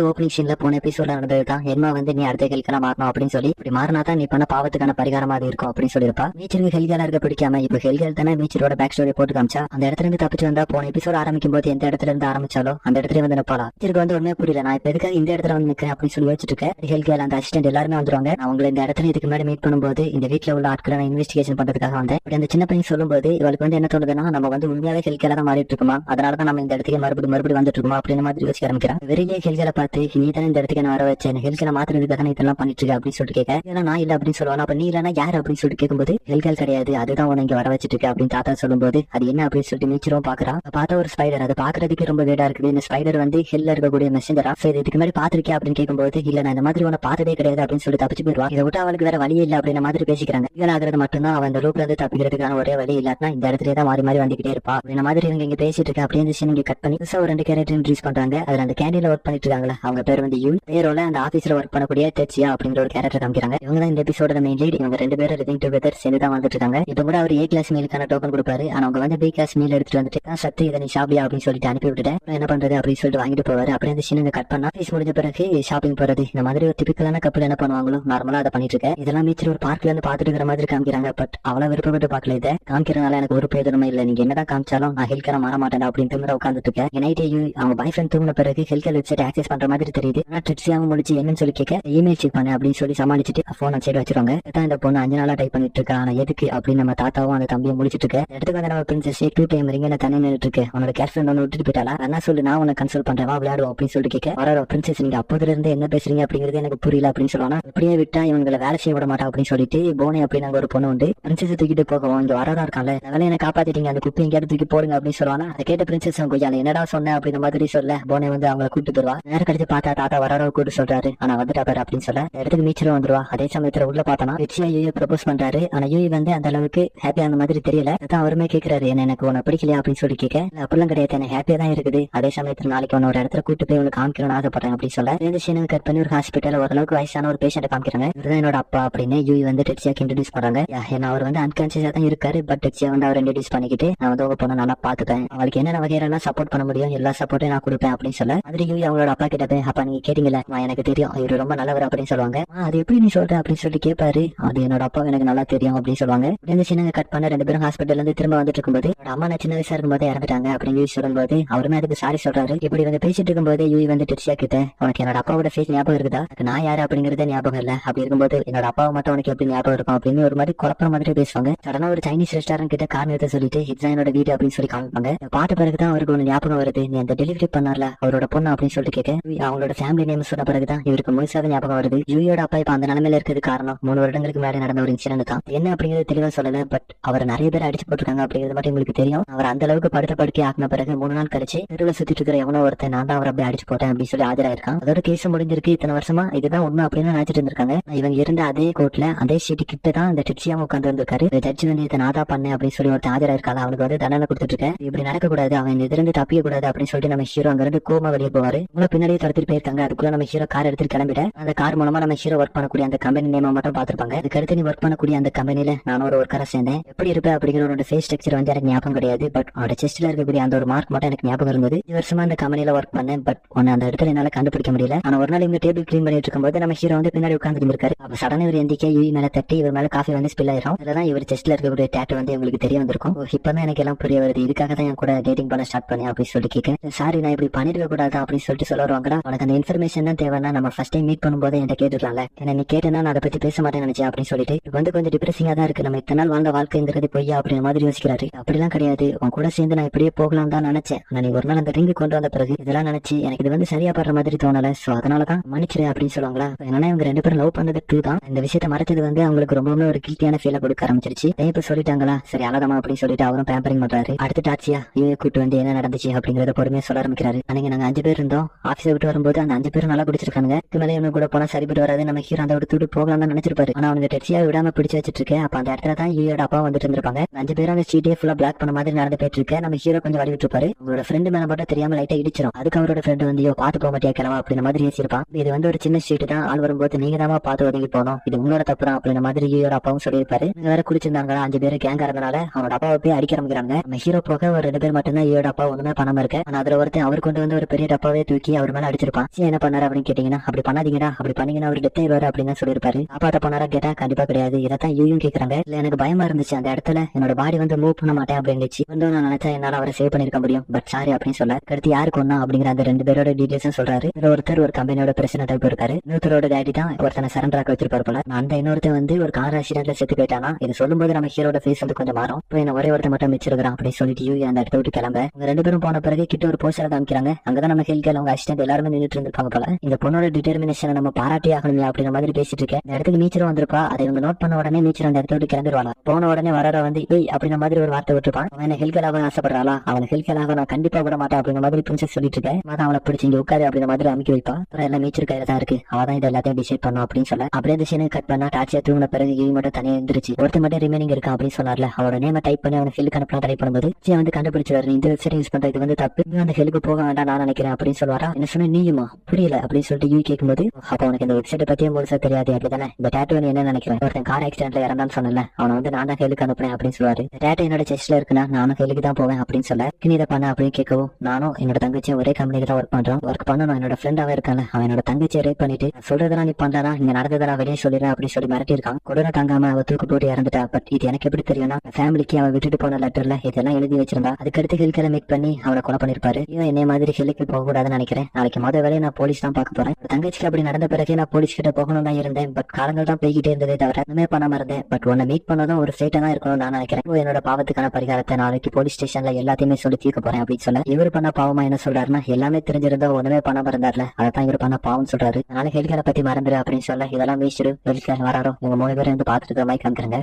Opening சீன்ல போன எபிசோட்ல நடந்தது தான் என்மா வந்து நீ அடுத்த ஹெல்கெல்லாம் மாறணும் அப்படின்னு சொல்லி இப்படி மாறினா தான் நீ பண்ண பாவத்துக்கான பரிகாரமா அது இருக்கும் அப்படின்னு சொல்லியிருப்பா. மீச்சருக்கு ஹெல்கேலா இருக்க பிடிக்காம இப்ப ஹெல்கேல் தானே மீச்சரோட பேக் ஸ்டோரி போட்டு காமிச்சா அந்த இடத்துல இருந்து தப்பிச்சு வந்தா போன எபிசோட் ஆரம்பிக்கும் போது எந்த இடத்துல இருந்து ஆரம்பிச்சாலோ அந்த இடத்துல வந்து நிப்பாளா. மீச்சருக்கு வந்து ஒண்ணுமே புரியல, நான் இப்ப எதுக்காக இந்த இடத்துல வந்து நிக்கிறேன் அப்படின்னு சொல்லி யோசிச்சுட்டு இருக்கேன். ஹெல்கேல் அந்த அசிஸ்டன்ட் எல்லாருமே வந்துருவாங்க. நான் உங்களை இந்த இடத்துல இதுக்கு முன்னாடி மீட் பண்ணும்போது இந்த வீட்டுல உள்ள ஆட்களை நான் இன்வெஸ்டிகேஷன் பண்றதுக்காக வந்தேன். இப்படி அந்த சின்ன பையன் சொல்லும்போது இவளுக்கு வந்து என்ன தோணுதுன்னா நம்ம வந்து உண்மையாவே ஹெல்கேலா தான் மாறிட்டு இருக்குமா, அதனாலதான் நம்ம இந்த இடத்துக்கு மறுபடியும் வந்துட்டு இருக்கோமா அப்படின்னு மாதிரி யோசிக்க ஆரம்பிக்கிறேன். வெறியிலே ஹெல்கேலை பார்த்து நீ தானே இந்த இடத்துக்கு நான் வர வச்சேன், ஹெல்கேலை மாத்துறதுக்காக நான் இதெல்லாம் பண்ணிட்டு இருக்கேன் அப்படின்னு சொல்லிட்டு கேட்க, ஏன்னா நான் இல்ல அப்படின்னு சொல்லுவாங்க. அப்ப நீ இல்லனா யாரு அப்படின்னு சொல்லிட்டு கேட்கும்போது ஹெல்கேல் கிடையாது, அதுதான் உன இங்க வர வச்சிட்டு இருக்கு அப்படின்னு தாத்தா சொல்லும்போது அது என்ன அப்படின்னு சொல்லிட்டு மீச்சரும் பாக்குறான். பார்த்தா ஒரு ஸ்பைடர், அது பாக்குறதுக்கு ரொம்ப வேடா இருக்குது. இந்த ஸ்பைடர் வந்து ஹெல்ல இருக்கக்கூடிய மெசஞ்சரா, இதுக்கு மாதிரி பாத்திருக்கேன் அப்படின்னு கேட்கும்போது இல்ல நான் இந்த மாதிரி உன பார்த்ததே கிடையாது அப்படின்னு சொல்லி தப்பிச்சு போயிடுவா. இதை விட்டு அவளுக்கு வேற வழி இல்ல அப்படின்ற மாதிரி பேசிக்கிறாங்க. இதனாகிறது மட்டும்தான் அவன் இந்த லூப்ல இருந்து தப்பிக்கிறதுக்கான ஒரே வழி, இல்லாட்டினா இந்த இடத்துல தான் மாறி மாறி வந்துகிட்டே இருப்பா அப்படின்ற மாதிரி இவங்க இங்க பேசிட்டு இருக்க. அப்படியே இந்த சீன் இங்க கட் பண்ணி ஒரு 2 கேரக்டர் இன்ட்ரோடியூஸ் பண்றாங்க. அதுல அந்த கேண்டீன்ல ஒர்க் பண்ணிட்டு இருக்காங்களா அவங்க பேர் வந்து யூ, பேரோல அந்த ஆபீஸ்ல ஒர்க் பண்ணக்கூடிய டெச்சியா அப்படிங்கிற ஒரு கேரக்டர் காமிக்கிறாங்க. இவங்க தான் இந்த எபிசோட மெயின் லீட். இவங்க 2 பேரும் லிவிங் டுகெதர் சேர்ந்து தான் வந்துட்டு இருக்காங்க. இப்ப கூட அவர் A கிளாஸ் மீலுக்கான டோக்கன் கொடுப்பாரு. ஆனா அவங்க வந்து B கிளாஸ் மீல் எடுத்துட்டு வந்துட்டு தான் சத்து இதை நீ சாப்பிடியா அப்படின்னு சொல்லிட்டு அனுப்பி விட்டுட்டேன். என்ன பண்றது அப்படின்னு சொல்லிட்டு வாங்கிட்டு போவாரு. அப்படியே அந்த சீன் கட் பண்ணா ஆபீஸ் முடிஞ்ச பிறகு ஷாப்பிங் போறது, இந்த மாதிரி ஒரு டிபிக்கலான கப்பல் என்ன பண்ணுவாங்களோ நார்மலா அதை பண்ணிட்டு இருக்கேன். இதெல்லாம் மீச்சர் ஒரு பார்க்ல இருந்து பாத்துட்டு இருக்கிற மாதிரி காமிக்கிறாங்க. பட் அவ்வளவு விருப்பப்பட்டு பாக்கல, இதை காமிக்கிறதுனால எனக்கு ஒரு பிரயோஜனமே இல்ல. நீங்க என்னதான் காமிச்சாலும் நான் ஹெல்கேல மாற மாட்டேன் அப்படின்னு திமிர உட்காந்துட்டு இருக்கேன். நைட் அவங்க பாய் ஃப்ரெண்ட் தூங்கின பிறகு ஹெல்கேல் வெப்சைட் ஆக்சஸ் பண்ற மாதிரி தெரியுது. ஆனா ட்ரிட்ஸியாவும் முடிச்சு என்னன்னு சொல்லி கேட்க இமெயில் செக் பண்ணு அப்படின்னு சொல்லி சமாளிச்சுட்டு போன் சைடு வச்சிருவாங்க. இந்த பொண்ணு 5 நாளா டைப் பண்ணிட்டு இருக்கா, ஆனா எதுக்கு அப்படின்னு நம்ம தாத்தாவும் அந்த தம்பியை முடிச்சிட்டு இருக்க. இடத்துக்கு வந்து நம்ம பிரின்சஸ் 2 டைம் ரிங்க தண்ணி நின்றுட்டு இருக்கு. அவனோட கேர் ஃப்ரெண்ட் ஒன்று விட்டுட்டு போயிட்டாளா, என்ன சொல்லு நான் உன்னை கன்சல்ட் பண்றேன் விளையாடுவோம் அப்படின்னு சொல்லிட்டு கேட்க, வர பிரின்சஸ் நீங்க அப்போதுல இருந்து என்ன பேசுறீங்க அப்படிங்கிறது எனக்கு புரியல அப்படின்னு சொல்லுவாங்க. இப்படியே விட்டா இவங்களை வேலை செய்ய விட மாட்டா அப்படின்னு சொல்லிட்டு போனே அப்படின்னு ஒரு பொண்ணு உண்டு பிரின்சஸ் தூக்கிட்டு போகவும் இங்க வரதா இருக்காங்க. அதனால என்ன காப்பாத்திட்டீங்க, அந்த குப்பை எங்கேயாவது தூக்கி போடுங்க அப்படின்னு சொல்லுவாங்க. அதை கேட்ட பிரின்சஸ் கொஞ்சம் என்னடா சொன்ன அப்படின்ற மாதிரி சொல்ல போனே வந்து அவங்களை கூட்டு போடுவா. நேரம் கழிச்சு பார்த்தா தாத்தா வரவ கூட்டு சொல்றாரு, ஆனா வந்துட்டா பாரு அப்படின்னு சொல்ல இடத்துக்கு மீச்சரும் வந்துருவா. அதே சமயத்துல உள்ள பார்த்தனா ரிச்சியா யூ ப்ரப்போஸ் பண்றாரு. ஆனா யூ வந்து அந்த அளவுக்கு ஹாப்பியா அந்த மாதிரி தெரியல. அதான் அவருமே கேட்கிறாரு என்ன எனக்கு உன பிடிக்கலையா அப்படின்னு சொல்லி கேட்க, அப்படிலாம் கிடையாது எனக்கு ஹாப்பியா தான் இருக்குது. அதே சமயத்துல நாளைக்கு உன்ன ஒரு இடத்துல கூட்டு போய் உனக்கு காமிக்கணும்னு ஆசைப்படுறேன் அப்படின்னு சொல்ல இந்த சீனை கட் பண்ணி ஒரு ஹாஸ்பிட்டல் ஓரளவுக்கு வயசான ஒரு பேஷண்ட் காமிக்கிறாங்க. இதுதான் என்னோட அப்பா அப்படின்னு யூ வந்து டெட்சியாக்கு இன்ட்ரோடியூஸ் பண்றாங்க. ஏன்னா அவர் வந்து அன்கான்சியஸா தான் இருக்காரு. பட் டெட்சியா வந்து அவர் இன்ட்ரோடியூஸ் பண்ணிக்கிட்டு நான் வந்து உங்க பொண்ணை நல்லா பாத்துப்பேன், அவளுக்கு என்னென்ன வகையெல்லாம் சப்போர்ட் பண்ண முடியும் எல்லா சப்போர்ட்டையும் நான் கொடுப்பேன் அப்படின்னு சொல்ல அது யூ அவங்களோட அப்பா கிட்ட போய் அப்பா நீங்க கேட்டீங்களா எனக்கு தெரியும் இவரு ரொம்ப நல்லவர் அப்படின்னு சொல்லுவாங்க. அது எப்படி நீ சொல்ற அப்படின்னு சொல்லி கேட்பாரு. அது என்னோட அப்பா எனக்கு நல்லா தெரியும் அப்படின்னு சொல்லுவாங்க. இந்த சின்ன கட் பண்ண 2 பேரும் ஹாஸ்பிட்டல் இருந்து திரும்ப வந்துட்டு இருக்கும்போது அம்மா நான் சின்ன வயசா இருக்கும்போது இறந்துட்டாங்க அப்படின்னு சொல்லும்போது அவருமே அதுக்கு சாரி சொல்றாரு. இப்படி வந்து பேசிட்டு இருக்கும்போது யூ வந்து டெட்சியா கிட்ட உனக்கு என்னோட அப்பாவோட ஃபேஸ் ஞாபகம் இருக்குதா, நான் யாரு அப்படிங்கறத ஞாபகம் இல்ல, அப்படி இருக்கும்போது என்னோட அப்பாவை மட்டும் உனக்கு எப்படி ஞாபகம் இருக்கும் அப்படின்னு ஒரு மாதிரி குழப்பற மாதிரி பேசுவாங்க. சடனா ஒரு சைனீஸ் ரெஸ்டாரண்ட் கிட்ட கார் நிறுத்த சொல்லிட்டு இதுதான் என்னோட வீடு அப்படின்னு சொல்லி காமிப்பாங்க. பாட்டு பிறகுதான் அவருக்கு ஒன்று ஞாபகம் வருது, நீ அந்த டெலிவரி பண்ணார்ல அவரோட பொண்ணு அப்படின்னு சொல்லிட்டு கேட்க அவங்களோட ஃபேமிலி நேம் சொன்ன பிறகுதான் இவருக்கு முழுசாக ஞாபகம் வருது. யூயோட அப்பா இப்ப அந்த நிலைமையில இருக்கிறது காரணம் 3 வருடங்களுக்கு மேலே நடந்த ஒரு இன்சிடென்ட் தான். என்ன அப்படிங்கிறது தெளிவா சொல்லல. பட் அவர் நிறைய பேர் அடிச்சு போட்டிருக்காங்க அப்படிங்கிறது மட்டும் உங்களுக்கு தெரியும். அவர் அந்த அளவுக்கு படுத்த படுக்கை ஆக்கின பிறகு 3 நாள் கழிச்சு தெருவில் சுத்திட்டு இருக்கிற எவனோ ஒருத்தன் நான் தான் அவர் அப்படி அடிச்சு போட்டேன் அப்படின்னு சொல்லி ஆஜராயிருக்கான். அதோட கேஸ் முடிஞ்சிருக்கு. இத்தனை வருஷமா இதுதான் உண்மை அப்படின்னு நினைச்சிட்டு இருந்திருக்காங்க. இவங்க இருந்த அதே கோர்ட்ல அதே சீட்டு கிட்ட தான் இந்த டெட்சியாவும் உட்காந்து இருந்திருக்காரு. ஜட்ஜி வந்து இதை நான் தான் பண்ணேன் அப்படின்னு சொல்லி ஒருத்தன் ஆஜராயிருக்காங்க. அவனுக்கு வந்து தண்டனை கொடுத்துட்டு இருக்கேன், இப்படி நடக்கக்கூடாது, அவன் இந்த இருந்து தப்பிக்க கூடாது அப்படின்னு சொல்லிட்டு நம்ம ஹீரோ அங்க இருந்து கோமா வெளியே போவாரு. உங்களை பின்னாடியே துரத்திட்டு போயிருக்காங்க. அதுக்குள்ள நம்ம ஹீரோ கார் எடுத்துட்டு கிளம்பிட அந்த கார் மூலமா நம்ம ஹீரோ ஒர்க் பண்ணக்கூடிய அந்த கம்பெனி நேம் மட்டும் பாத்துருப்பாங்க. அதுக்கடுத்து நீ ஒர்க் பண்ணக்கூடிய அந்த கம்பெனில நான் ஒரு ஒர்க்கரா சேர்ந்தேன், எப்படி இருப்பேன் அப்படிங்கிற ஒரு ஃபேஸ் ஸ்ட்ரக்சர் வந்து எனக்கு ஞாபகம் கிடையாது. பட் அவரோட செஸ்ட்ல இருக்கக்கூடிய அந்த ஒரு மார்க் மட்டும் எனக்கு ஞாபகம் இருந்தது. 2 வருஷமா அந்த கம்பெனில ஒர்க் பண்ணேன். பட் உன்னை அந்த இடத்துல என்னால கண்டுபிடிக்க முடியல. ஆனா ஒரு நாள் இவங்க டேபிள் கிளீன் பண்ணிட்டு இருக்கும்போது நம்ம ஹீரோ வந்து பின்னாடி உட்கார்ந்து இருக்காரு. அப்ப சடனா இவர் எந்திக்க யூ மேல தட்டி இவர் மேல காஃபி வந்து ஸ்பில் ஆயிரும். அதுதான் இவர் செஸ்ட்ல இருக்கக்கூடிய டேட்டு வந்து உங்களுக்கு தெரிய வந்திருக்கும். இப்பதான் எனக்கு எல்லாம் புரிய வருது, இதுக்காக தான் என் கூட டேட்டிங் பண்ண ஸ்டார்ட் பண்ணேன் அப்படின்னு சொல்லி கேட்க, சாரி நான் இப்படி பண்ணிருக்க கூடாது அப்படின்னு சொல்லிட்டு சொல்ல வருவாங்கடா. உனக்கு அந்த இன்ஃபர்மேஷன் தான் தேவைன்னா நம்ம ஃபர்ஸ்ட் டைம் மீட் பண்ணும்போது என்கிட்ட கேட்டுக்கலாம்ல, ஏன்னா நீ கேட்டேன்னா நான் அதை பத்தி பேச மாட்டேன்னு நினைச்சேன் அப்படின்னு சொல்லிட்டு இது வந்து கொஞ்சம் டிப்ரெசிங்கா தான் இருக்கு. நம்ம இத்தனை நாள் வாழ்ந்த வாழ்க்கைங்கிறது பொய்யா அப்படிங்கிற மாதிரி யோசிக்கிறாரு. அப்படிலாம் கிடையாது, உன் கூட சேர்ந்து நான் இப்படியே போகலாம் தான் நினைச்சேன். ஆனா நீ ஒரு நாள் அந்த ரிங்கு கொண்டு வந்த பிறகு இதெல்லாம் நினைச்சு எனக்கு இது வந்து சரியா படுற மாதிரி தோணல, சோ அதனாலதான் மன்னிச்சிரு அப்படின்னு சொல்லுவாங்களா. என்னன்னா இவங்க 2 பேரும் லவ் பண்ணது ட்ரூ தான். இந்த விஷயத்த மறைச்சது வந்து அவங்களுக்கு ரொம்பவுமே ஒரு கில்ட்டியான ஃபீலை கொடுக்க ஆரம்பிச்சிருச்சு. இப்ப சொல்லிட்டாங்களா சரி அழகமா அப்படின்னு சொல்லிட்டு அவரும் பேம்பரிங் பண்றாரு. அடுத்து டாச்சியா யூஏ கூட்டு வந்து என்ன நடந்துச்சு அப்படிங்கறத பொறுமையா சொல்ல ஆரம்பிக்கிறாரு. அன்னைக்கு நாங்க 5 பேர் இருந்தோம். ஆபீஸை விட்டு வரும்போது அந்த 5 பேரும் நல்லா குடிச்சிருக்காங்க. இதுக்கு மேலே இவங்க கூட போனா சரிபட்டு வராது, நம்ம ஹீரோ அதை விட்டு போகலாம் தான் நினைச்சிருப்பாரு. ஆனா அவங்க டெட்சியா விடாம பிடிச்சு வச்சிட்டு இருக்கேன். அப்ப அந்த இடத்துல தான் யூயோட அப்பா வந்துட்டு இருந்திருப்பாங்க. 5 பேரும் அந்த சீட்டே ஃபுல்லா பிளாக் பண்ண மாதிரி நடந்து போயிட்டு இருக்க. நம்ம ஹீரோ கொஞ்சம் வழி விட்டுருப்பாரு. அவரோட ஃப்ரெண்டு மேல மட்டும் தெரியாம லைட்டா இடிச்சிரும். அதுக்கு அவரோட ஃப்ரெண்டு வந்து பாத்து போக மாட்டியா கிளவா அப்படின்ற மாதிரி ஏசிருப்பான். இது வந்து ஒரு சின்ன சீட்டு தான், ஆள் வரும்போது நீங்க தான் பார்த்து ஒதுங்கி போனோம், இது உங்களோட தப்பு தான் அப்படின்ற மாதிரி யூயோட அப்பாவும் சொல்லியிருப்பாரு. வேற குடிச்சிருந்தாங்க 5 பேரு கேங்கா இருந்தனால அவனோட அப்பாவை போய் அடிக்க ஆரம்பிக்கிறாங்க. நம்ம ஹீரோ போக ஒரு 2 பேர் மட்டும்தான் யூயோட அப்பா ஒண்ணுமே பண்ணாம இருக்க. ஆனா அதுல ஒருத்தன் அவர் கொண்டு வந்து ஒரு பெரிய டப்பாவே தூக்கி அவர் மேல அடிச்சிருப்பான். என்ன பண்ணாரு அப்படின்னு கேட்டீங்கன்னா, அப்படி பண்ணாதீங்கடா, அப்படி பண்ணீங்கன்னா அவர் டெத் ஆயிடுவாரு அப்படின்னு சொல்லியிருப்பாரு. காப்பாத்த போனாரா கேட்டா கண்டிப்பா கிடையாது. இதைத்தான் யூயும் கேக்குறாங்க. இல்ல எனக்கு பயமா இருந்துச்சு, அந்த இடத்துல என்னோட பாடி வந்து மூவ் பண்ண மாட்டேன் அப்படின்னு வந்து நான் நினைச்சா என்னால அவரை சேவ் பண்ணிருக்க முடியும், பட் சாரி அப்படின்னு சொல்ல அடுத்து யாருக்கு ஒன்னா அப்படிங்கிற அந்த 2 பேரோட டீடைல்ஸ் சொல்றாரு. இதுல ஒருத்தர் ஒரு கம்பெனியோட பிரசிடென்ட் டைப் இருக்காரு. இன்னொருத்தரோட டேடி தான் ஒருத்தனை சரண்டர் ஆக்க வச்சிருப்பாரு போல. அந்த இன்னொருத்தர் வந்து ஒரு கார் ஆக்சிடென்ட்ல செத்து போயிட்டானா. இது சொல்லும்போது நம்ம ஹீரோட ஃபேஸ் வந்து கொஞ்சம் மாறும். இப்போ என்ன ஒரே ஒருத்தர் மட்டும் மிச்சிருக்கான் அப்படின்னு சொல்லிட்டு யூ அந்த இடத்த விட்டு கிளம்ப. அவங்க 2 பேரும் போன பிறகு கிட்ட ஒரு போஸ்டர் காமிக்கிறாங்க. அங்கதான் நம்ம ஹெல்கேல் அவங்க அசிஸ்டன்ட் எல்லாருமே நின்றுட்டு இருந்திருப்பாங்க போல. இந்த பொண்ணோட டிட்டர்மினேஷனை நம்ம பாராட்டி ஆகணுமே அப்படிங்கிற மாதிரி பேசிட்டு இருக்கேன். இந்த இடத்துக்கு மீச்சரும் வந்திருப்பா. அதை இவங்க நோட் பண்ண உடனே மீச்சர் அந்த இடத்த விட்டு கிளம்பிடுவாங்க. போன உடனே வர வந்து அப்படிங்கிற மாதிரி ஒரு வார்த்தை விட்டுருப்பான். அவன் ஹெல்கேல் ஆக ஆசைப்படுறாளா, அவன் ஹெல்கேல் ஆக நான் கண்டிப்பா விட மாட்டேன் அப்படிங்கிற மாதிரி பிரின்சஸ் சொல்லிட்டு இருக்கேன். அவளை பிடிச்சி இங்க உட்காரு அப்படிங்கிற மாதிரி அமைக்க வைப்பா. அப்புறம் எல்லாம் மீச்சர் கையில தான் இருக்கு, அவதான் இது எல்லாத்தையும் டிசைட் பண்ணும் அப்படின்னு சொல்ல அப்படியே இந்த சீனை கட் பண்ணா டாச்சியா தூங்கின பிறகு யூ மட்டும் தனியா இருந்துருச்சு. ஒருத்தர் மட்டும் ரிமைனிங் இருக்கான் அப்படின்னு சொன்னார்ல. அவரோட நேம டைப் பண்ணி அவனை ஹெல்க்கு அனுப்பலாம் ட்ரை பண்ணும்போது வந்து கண்டுபிடிச்சிருவாரு. இந்த வெப்சைட் யூஸ் பண்றது இது வந்து தப்பு, அந்த ஹெல்க்கு போக வேண்டாம் நான் நினைக்கிறேன் அப்படின்னு சொல்லுவாரா. என்ன சொன்ன நீயுமா புரியல அப்படின்னு சொல்லிட்டு யூ கேட்கும்போது, அப்ப உனக்கு இந்த வெப்சைட்டை பத்தியும் முழுசா தெரியாது அப்படிதானே, இந்த டேட்டு என்ன நினைக்கிறேன், ஒருத்தன் கார் ஆக்சிடென்ட்ல இறந்தான்னு சொன்னல, அவனை வந்து நான் தான் ஹெல்க்கு அனுப்புறேன் அப்படின்னு சொல்லுவாரு. டேட்டு என்னோட செஸ்ட்ல இருக்குன்னா நானும் ஹெல்க்கு தான் போவேன் அப்படின்னு சொல்ல, நீ இதை பண்ண அப்படின்னு கேட்கவும், நானும் என்னோட தங்கச்சியும் ஒரே கம்பெனிக்கு தான் ஒர்க் பண்ணணும், என்னோட ஃப்ரெண்டாவே இருக்காங்க, அவன் என்னோட தங்கச்சியை ரேப் பண்ணிட்டு சொல்றதெல்லாம் நீ பண்றதா இங்க நடந்ததெல்லாம் வெளியே சொல்லிடுறேன் அப்படின்னு சொல்லி மிரட்டி இருக்கான். கொடூரம் தாங்காம அவ தூக்கு போட்டு இறந்துட்டா. பட் இது எனக்கு எப்படி தெரியும்னா, ஃபேமிலிக்கு அவன் விட்டுட்டு போன லெட்டர்ல இதெல்லாம் எழுதி வச்சிருந்தா. அதுக்கடுத்து ஹெல்கேல மேக் பண்ணி அவனை கொலை பண்ணிருப்பாரு. இவன் என்னை மாதிரி ஹெல்க்கு போக கூடாதுன்னு நினைக்கிறேன். நாளைக்கு முதல் வேலையை நான் போலீஸ் தான் பார்க்க போறேன். தங்கச்சிக்கு அப்படி நடந்த பிறகு நான் போலீஸ் கிட்ட போகணும் தான் இருந்தேன். பட் காலங்கள் தான் போய்கிட்டே இருந்ததே தவிர ஒண்ணுமே பண்ணாம இருந்தேன். பட் உன்னை மீட் பண்ணதும் ஒரு ஸ்டேட்டா தான் இருக்கணும் நான் நினைக்கிறேன். என்னோட பாவத்துக்கான பரிகாரத்தை நாளைக்கு போலீஸ் ஸ்டேஷன்ல எல்லாத்தையுமே சொல்லி தீர்க்க போறேன் அப்படின்னு சொல்ல, இவர் பண்ண பாவமா என்ன சொல்றாருன்னா, எல்லாமே தெரிஞ்சிருந்தா ஒண்ணுமே பண்ணாம இருந்தார்ல, அதான் இவர் பண்ண பாவம் சொல்றாரு. அதனால ஹெல்கேல பத்தி மறந்துரு அப்படின்னு சொல்ல, இதெல்லாம் மீச்சிரு ஹெல்கேல் வராரோ இவங்க 3 பேரும் வந்து பாத்துட்டு மாதிரி காமிக்கிறாங்க.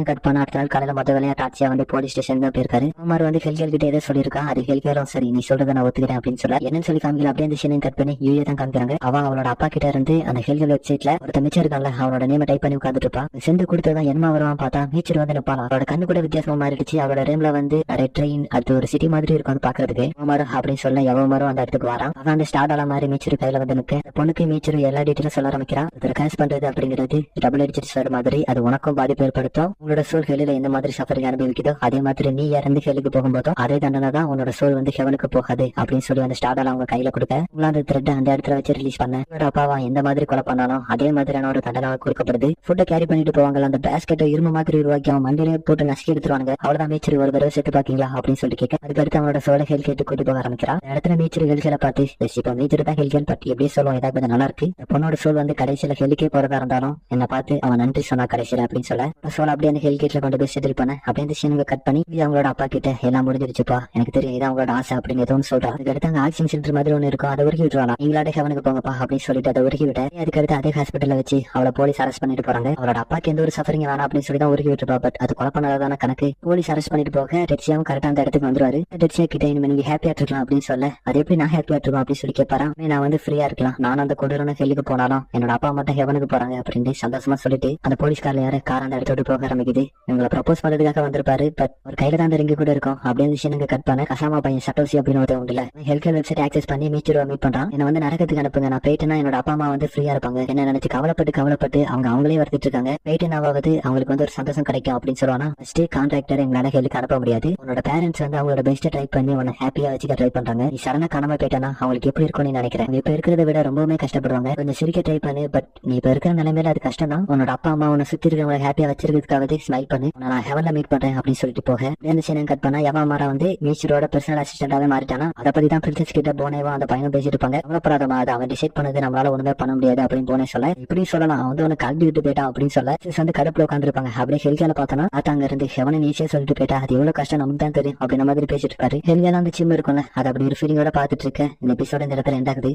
கட் பண்ண அடுத்த நாள் காலையில மொத்த வேலையா டாச்சியா வந்து போலீஸ் ஸ்டேஷன் தான் போயிருக்காரு. குமார் வந்து ஹெல்கேல் கிட்ட ஏதோ சொல்லியிருக்கான். அது ஹெல்கேலும் சரி நீ சொல்றதை நான் ஒத்துக்கிறேன் அப்படின்னு சொல்ல, என்னன்னு சொல்லி காமிக்கல. அப்படியே இந்த சீனை கட் பண்ணி யூஏ தான் காமிக்கிறாங்க. அவளோட அப்பா கிட்ட இருந்து அந்த ஹெல்கேல் வெப்சைட்ல ஒருத்த மிச்சம் இருக்கான்ல, அவனோட நேம டைப் பண்ணி உட்காந்துட்டு இருப்பா. சென்று கொடுத்ததான் என்ன வருவான் பார்த்தா மீச்சர் வந்து நிப்பாளா. அவரோட கண்ணு கூட வித்தியாசமா மாறிடுச்சு. அவரோட ரேம்ல வந்து நிறைய ட்ரெயின் அது ஒரு சிட்டி மாதிரி இருக்கும் பாக்குறதுக்கு. குமார் அப்படின்னு சொல்ல எவமாரும் அந்த இடத்துக்கு வரான். அவன் அந்த ஸ்டார்ட் மாதிரி மீச்சர் கையில வந்து நிக்க, பொண்ணுக்கு மீச்சர் எல்லா டீட்டெயிலும் சொல்ல ஆரம்பிக்கிறான். கேஷ் பண்றது அப்படிங்கிறது டபுள் எடிஜெட் ஸ்வர் மாதிரி, அது உனக்கும் பாதிப்பு ஏற்படுத்தும். உங்களோட சோல் ஹெல்ல எந்த மாதிரி சஃபரிங் அனுபவிக்குதோ அதே மாதிரி நீ இறந்து ஹெல்லுக்கு போகும்போதோ அதே தண்டனை தான் உன்னோட சோல் வந்து ஹெவனுக்கு போகாது அப்படின்னு சொல்லி அந்த ஸ்டார்ட் அவங்க கையில கொடுக்க, அந்த த்ரெட் அந்த இடத்துல வச்சு ரிலீஸ் பண்ண, உன்னோட அப்பாவா எந்த மாதிரி கொலை பண்ணானோ அதே மாதிரியான ஒரு தண்டனை கொடுக்கப்படுது. ஃபுட்டை கேரி பண்ணிட்டு போவாங்க. அந்த பேஸ்கெட்டை இரும்பு மாதிரி உருவாக்கி அவன் மண்டிலே போட்டு நசுக்கி எடுத்துருவாங்க. அவ்வளவுதான் மீச்சர் ஒரு தடவை செத்து பாக்கீங்களா அப்படின்னு சொல்லி கேட்க, அதுக்கடுத்து அவனோட சோலை ஹெல் கேட்டு கூட்டி போக ஆரம்பிக்கிறான். இடத்துல மீச்சர் ஹெல்கேல பார்த்து இப்ப மீச்சர் தான் ஹெல்கேல் பற்றி எப்படி சொல்லுவோம், ஏதாவது கொஞ்சம் நல்லா இருக்கு. பொண்ணோட சோல் வந்து கடைசியில ஹெல்லுக்கே போறதா இருந்தாலும் என்ன பார்த்து அவன் நன்றி சொன்னா கடைசியில அப்படின்னு சொல்ல, சோல் அப்படியே அந்த ஹெல் கேட்ல கொண்டு போய் செட்டில் பண்ண, அப்படியே அந்த சீனுங்க கட் பண்ணி அவங்களோட அப்பா கிட்ட எல்லாம் முடிஞ்சிருச்சுப்பா, எனக்கு தெரியும் இதான் அவங்களோட ஆசை அப்படின்னு ஏதோ சொல்றா. அதுக்கடுத்து அங்க ஆக்சிஜன் சிலிண்டர் மாதிரி ஒண்ணு இருக்கும், அதை உருகி விட்டுருவாங்க. நீங்களாட ஹெவனுக்கு போங்கப்பா அப்படின்னு சொல்லிட்டு அதை உருகி விட்ட. அதுக்கடுத்து அதே ஹாஸ்பிட்டல்ல வச்சு அவளை போலீஸ் அரெஸ்ட் பண்ணிட்டு போறாங்க. அவரோட அப்பாக்கு எந்த ஒரு சஃபரிங் வேணாம் அப்படின்னு சொல்லி தான் உருகி விட்டுருப்பா. பட் அது கொலை பண்ணாதான கணக்கு. போலீஸ் அரெஸ்ட் பண்ணிட்டு போக டெட்சியாவும் கரெக்டா அந்த இடத்துக்கு வந்துருவாரு. டெட்சியா கிட்ட இனிமே ஹாப்பியா இருக்கலாம் அப்படின்னு சொல்ல, அது எப்படி நான் ஹாப்பியா இருக்கணும் அப்படின்னு சொல்லி கேட்பாரா. நான் வந்து ஃப்ரீயா இருக்கலாம், நானும் அந்த கொடூரான ஹெல்லுக்கு போனாலும் என்னோட அப்பா மட்டும் ஹெவனுக்கு போறாங்க அப்படின்னு சந்தோஷமா சொல்லிட்டு அந்த போலீஸ்காரல யாரு கார் அந்த இடத்தோடு போக ஆரம்பிக்குது. இவங்களை ப்ரப்போஸ் பண்றதுக்காக வந்திருப்பாரு. பட் ஒரு கையில தான் அந்த ரிங்கு கூட இருக்கும். அப்படியே விஷயம் கட் பண்ண கசாமா பையன் சட்டோசி அப்படின்னு ஒருத்தர் உண்டுல, ஹெல்கேல் வெப்சைட் ஆக்சஸ் பண்ணி மீச்சர் மீட் பண்றான். என்ன வந்து நரகத்துக்கு அனுப்புங்க, நான் போயிட்டேன்னா என்னோட அப்பா அம்மா வந்து ஃப்ரீயா இருப்பாங்க, என்ன நினைச்சு கவலைப்பட்டு அவங்களே வருத்திட்டு இருக்காங்க. போயிட்டு நான் அவங்களுக்கு வந்து ஒரு சந்தோஷம் கிடைக்கும் அப்படின்னு சொல்லுவானா. ஃபர்ஸ்ட் கான்ட்ராக்டர் எங்களால ஹெல்க்கு அனுப்ப முடியாது, உன்னோட பேரண்ட்ஸ் வந்து அவங்களோட பெஸ்ட் ட்ரை பண்ணி உன்னை ஹாப்பியா வச்சுக்க ட்ரை பண்றாங்க, நீ சடனா காணாம போயிட்டானா அவங்களுக்கு எப்படி இருக்கும்னு நினைக்கிறேன். இப்ப இருக்கிறத விட ரொம்பவுமே கஷ்டப்படுவாங்க, கொஞ்சம் சிரிக்க ட்ரை பண்ணு. பட் நீ இப்ப இருக்கிற நிலைமையில அது கஷ்டம் தான். உன்னோட அப்பா அம்மா உன்னை சுத்தி இருக்கிறவங்களை ஹாப்பியா வச்சிருக்கிறதுக்காக ஸ்மைல் பண்ணு, நான் ஹெவன்ல மீட் பண்றேன் அப்படின்னு சொல்லிட்டு போக, இந்த சீனை கட் பண்ணா யவாமாரா வந்து மீச்சரோட பர்சனல் அசிஸ்டன்டாவே மாறிட்டானா. அதை பத்தி தான் பிரின்சஸ் கிட்ட போனேவா அந்த பையனும் பேசிட்டு இருப்பாங்க. அவ்வளவு அதை அவன் டிசைட் பண்ணது நம்மளால ஒண்ணுமே பண்ண முடியாது அப்படின்னு போனே சொல்ல, இப்படி சொல்லலாம் அவன் வந்து உனக்கு கல்வி விட்டு போயிட்டான் அப்படின்னு சொல்ல, வந்து கடுப்புல உட்காந்துருப்பாங்க. அப்படியே ஹெல்கேல பார்த்தோன்னா அங்க இருந்து ஹெவன் ஈஸியா சொல்லிட்டு போயிட்டா, அது எவ்வளவு கஷ்டம் நமக்கு தான் தெரியும் அப்படின்ற மாதிரி பேசிட்டு இருப்பாரு. ஹெல்கேல அந்த சிம் இருக்கும்ல, அது அப்படி ஒரு ஃபீலிங்கோட பாத்துட்டு இருக்க. இந்த எபிசோட இந்த இடத்துல எண்ட் ஆகுது.